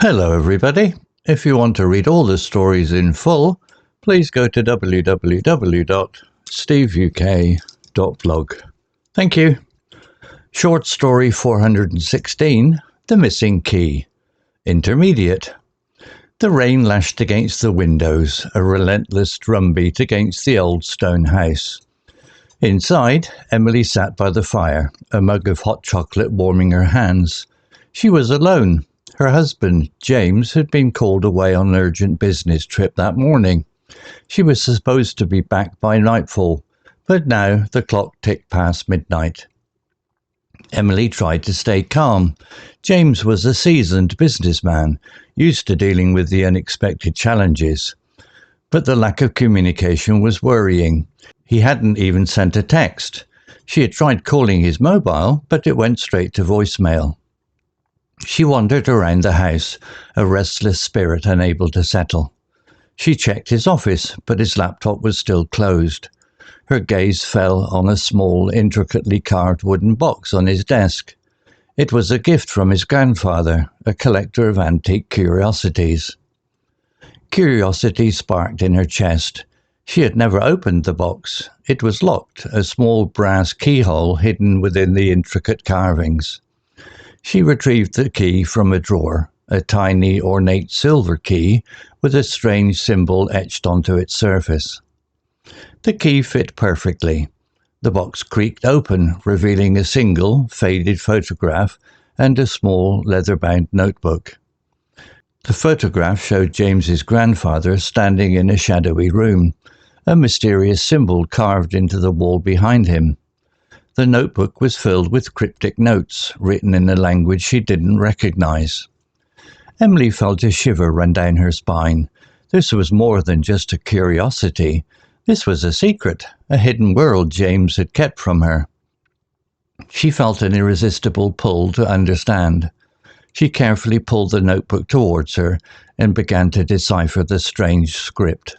Hello everybody. If you want to read all the stories in full, please go to www.steveuk.blog. Thank you. Short story 416, The Missing Key. Intermediate. The rain lashed against the windows, a relentless drumbeat against the old stone house. Inside, Emily sat by the fire, a mug of hot chocolate warming her hands. She was alone. Her husband, James, had been called away on an urgent business trip that morning. She was supposed to be back by nightfall, but now the clock ticked past midnight. Emily tried to stay calm. James was a seasoned businessman, used to dealing with the unexpected challenges. But the lack of communication was worrying. He hadn't even sent a text. She had tried calling his mobile, but it went straight to voicemail. She wandered around the house, a restless spirit unable to settle. She checked his office, but his laptop was still closed. Her gaze fell on a small, intricately carved wooden box on his desk. It was a gift from his grandfather, a collector of antique curiosities. Curiosity sparked in her chest. She had never opened the box. It was locked, a small brass keyhole hidden within the intricate carvings. She retrieved the key from a drawer, a tiny, ornate silver key with a strange symbol etched onto its surface. The key fit perfectly. The box creaked open, revealing a single, faded photograph and a small, leather-bound notebook. The photograph showed James's grandfather standing in a shadowy room, a mysterious symbol carved into the wall behind him. The notebook was filled with cryptic notes, written in a language she didn't recognize. Emily felt a shiver run down her spine. This was more than just a curiosity. This was a secret, a hidden world James had kept from her. She felt an irresistible pull to understand. She carefully pulled the notebook towards her and began to decipher the strange script.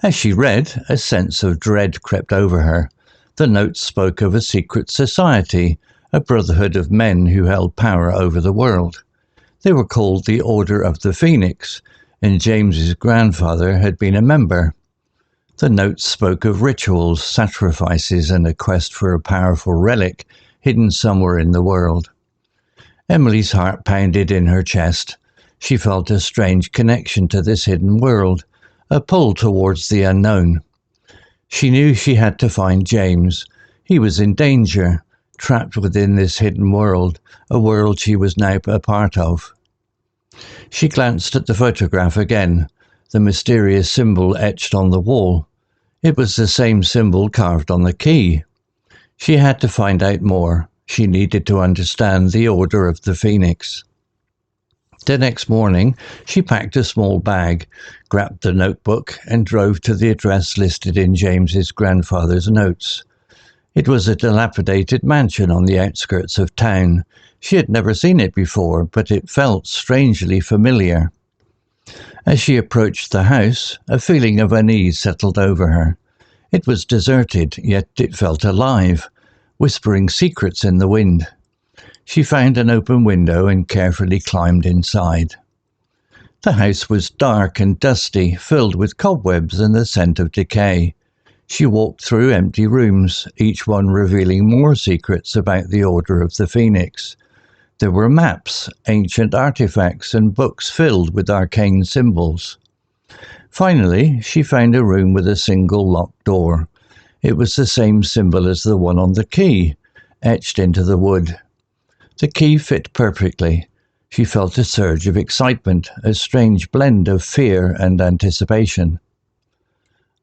As she read, a sense of dread crept over her. The notes spoke of a secret society, a brotherhood of men who held power over the world. They were called the Order of the Phoenix, and James's grandfather had been a member. The notes spoke of rituals, sacrifices, and a quest for a powerful relic hidden somewhere in the world. Emily's heart pounded in her chest. She felt a strange connection to this hidden world, a pull towards the unknown. She knew she had to find James. He was in danger, trapped within this hidden world, a world she was now a part of. She glanced at the photograph again, the mysterious symbol etched on the wall. It was the same symbol carved on the key. She had to find out more. She needed to understand the Order of the Phoenix. The next morning, she packed a small bag, grabbed the notebook, and drove to the address listed in James's grandfather's notes. It was a dilapidated mansion on the outskirts of town. She had never seen it before, but it felt strangely familiar. As she approached the house, a feeling of unease settled over her. It was deserted, yet it felt alive, whispering secrets in the wind. She found an open window and carefully climbed inside. The house was dark and dusty, filled with cobwebs and the scent of decay. She walked through empty rooms, each one revealing more secrets about the Order of the Phoenix. There were maps, ancient artifacts, and books filled with arcane symbols. Finally, she found a room with a single locked door. It was the same symbol as the one on the key, etched into the wood. The key fit perfectly. She felt a surge of excitement, a strange blend of fear and anticipation.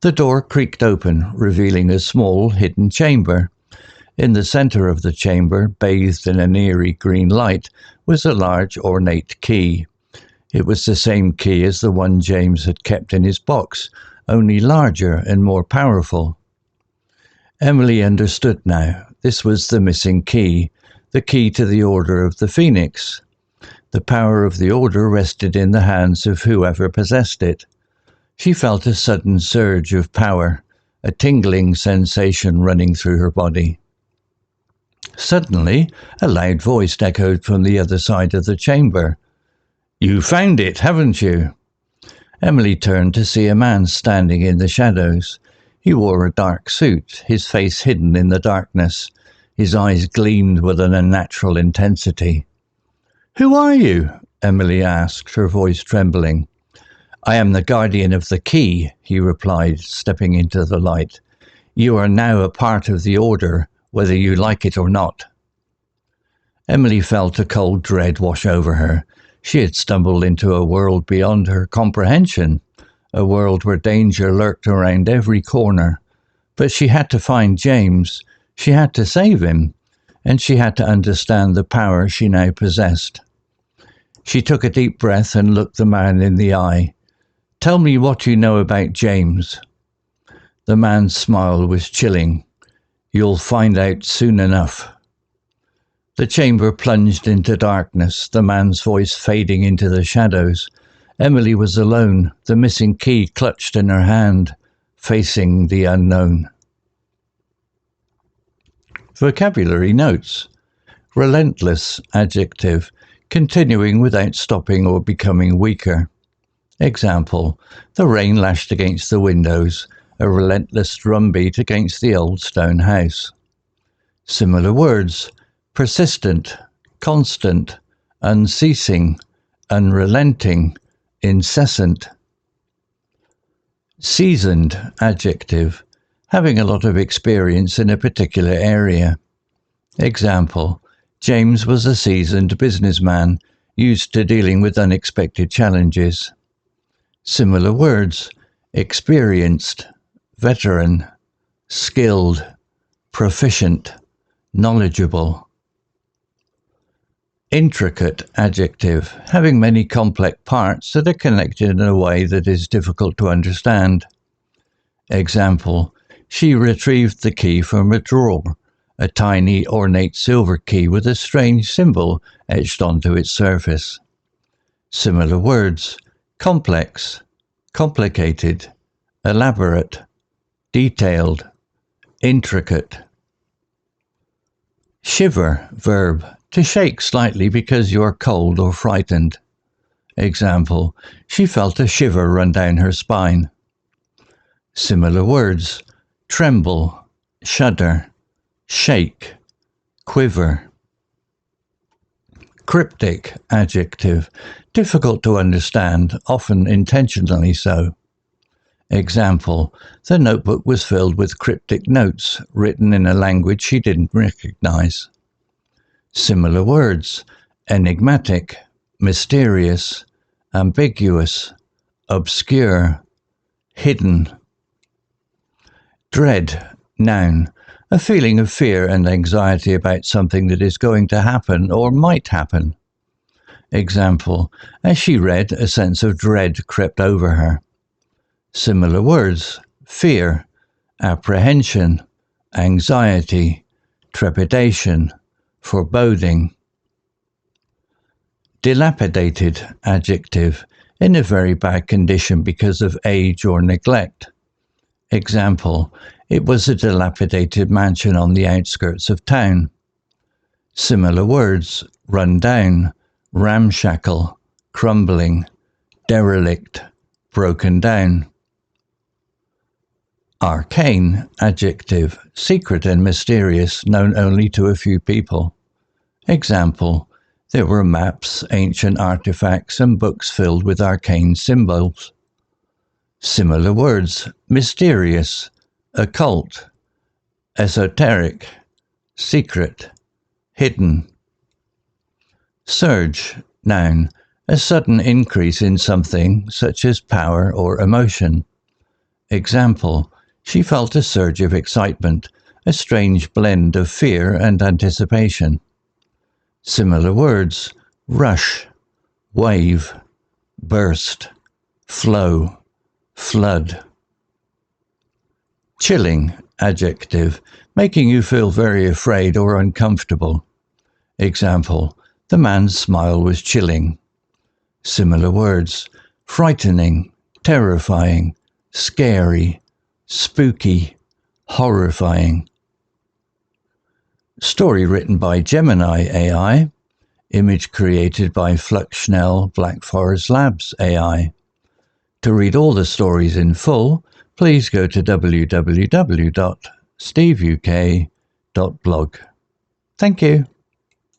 The door creaked open, revealing a small, hidden chamber. In the center of the chamber, bathed in an eerie green light, was a large, ornate key. It was the same key as the one James had kept in his box, only larger and more powerful. Emily understood now. This was the missing key, the key to the Order of the Phoenix. The power of the Order rested in the hands of whoever possessed it. She felt a sudden surge of power, a tingling sensation running through her body. Suddenly, a loud voice echoed from the other side of the chamber. You found it, haven't you? Emily turned to see a man standing in the shadows. He wore a dark suit, his face hidden in the darkness. His eyes gleamed with an unnatural intensity. "Who are you?" Emily asked, her voice trembling. "I am the guardian of the key," he replied, stepping into the light. "You are now a part of the order, whether you like it or not." Emily felt a cold dread wash over her. She had stumbled into a world beyond her comprehension, a world where danger lurked around every corner. But she had to find James, she had to save him, and she had to understand the power she now possessed. She took a deep breath and looked the man in the eye. "Tell me what you know about James." The man's smile was chilling. "You'll find out soon enough." The chamber plunged into darkness, the man's voice fading into the shadows. Emily was alone, the missing key clutched in her hand, facing the unknown. Vocabulary notes. Relentless adjective, continuing without stopping or becoming weaker. Example, the rain lashed against the windows, a relentless drumbeat against the old stone house. Similar words, persistent, constant, unceasing, unrelenting, incessant. Seasoned adjective, having a lot of experience in a particular area. Example, James was a seasoned businessman, used to dealing with unexpected challenges. Similar words, experienced, veteran, skilled, proficient, knowledgeable. Intricate adjective, having many complex parts that are connected in a way that is difficult to understand. Example, she retrieved the key from a drawer, a tiny ornate silver key with a strange symbol etched onto its surface. Similar words, complex, complicated, elaborate, detailed, intricate. Shiver, verb, to shake slightly because you're cold or frightened. Example, she felt a shiver run down her spine. Similar words, tremble, shudder, shake, quiver. Cryptic adjective, difficult to understand, often intentionally so. Example, the notebook was filled with cryptic notes written in a language she didn't recognize. Similar words, enigmatic, mysterious, ambiguous, obscure, hidden. Dread, noun, a feeling of fear and anxiety about something that is going to happen or might happen. Example, as she read, a sense of dread crept over her. Similar words, fear, apprehension, anxiety, trepidation, foreboding. Dilapidated adjective, in a very bad condition because of age or neglect. Example, it was a dilapidated mansion on the outskirts of town. Similar words, run down, ramshackle, crumbling, derelict, broken down. Arcane adjective, secret and mysterious, known only to a few people. Example, there were maps, ancient artifacts, and books filled with arcane symbols. Similar words, mysterious, occult, esoteric, secret, hidden. Surge, noun, a sudden increase in something, such as power or emotion. Example, she felt a surge of excitement, a strange blend of fear and anticipation. Similar words, rush, wave, burst, flow, flood. Chilling adjective, making you feel very afraid or uncomfortable. Example, the man's smile was chilling. Similar words, frightening, terrifying, scary, spooky, horrifying. Story written by Gemini AI. Image created by Flux, Schnell, Black Forest Labs AI. To read all the stories in full, please go to www.steveuk.blog. Thank you.